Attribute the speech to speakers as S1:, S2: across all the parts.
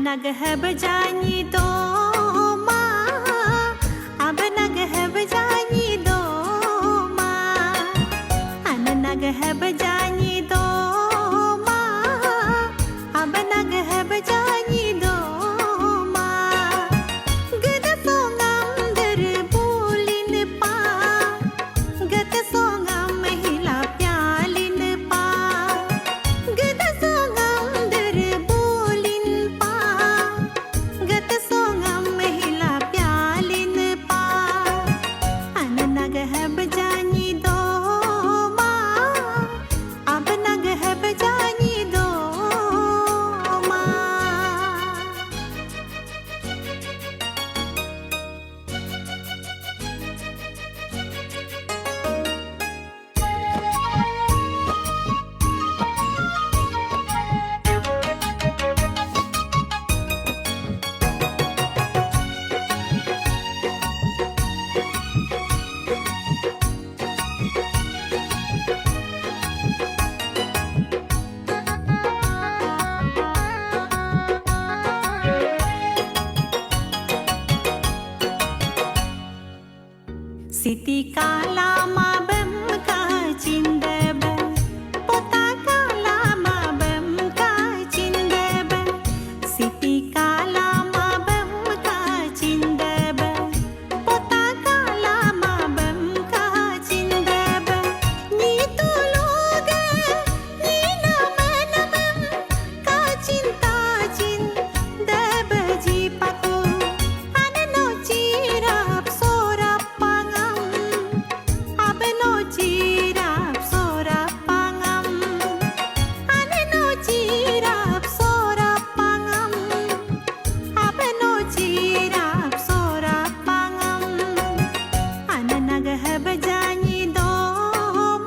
S1: नग है बजानी दो माँ, अब नग है बजानी दो माँ, अन नग है बजानी दो माँ, अब नग है बजानी दो माँ। गद सोंगम दर बोलिन पा, गद सोंगम महिला प्यालिन पा, गद सोंगम दर बोलिन पा, गद सोंगम महिला प्यालिन पा, अन नग है बजानी दो माँ, अब नग है बजानी दो माँ। सिटी काला मा बम का चिंदब, पोता काला मा बम का चिंदब, सिटी काला मा बम का चिंदब, पोता काला मा बम का चिंदब। नी तो लोग नी नमन बम का चिंता चिंदब जी पको, अननो चीराप सोराप pangam, abeno chirap sorap pangam, aneno chirap sorap pangam, abeno chirap sorap pangam, ananag hai bajani do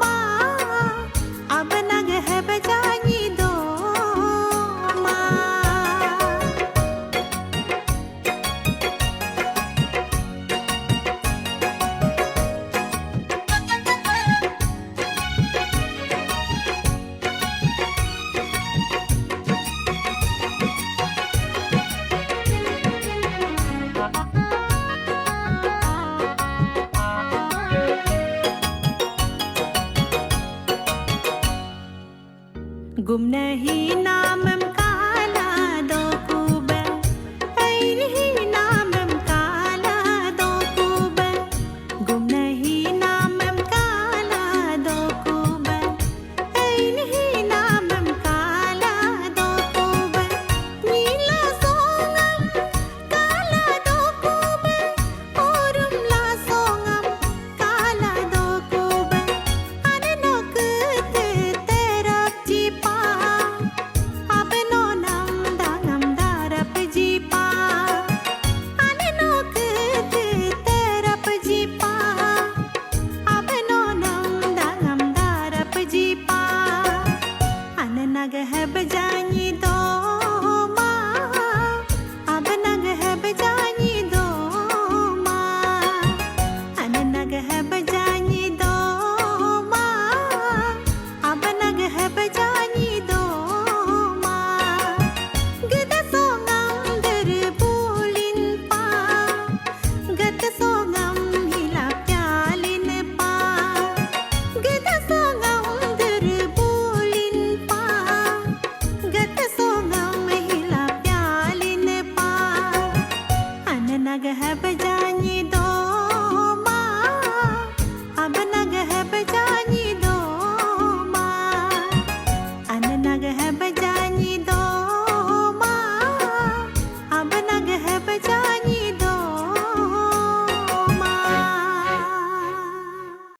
S1: माँ, अब नग है बजानी दो माँ। गुम नहीं नाम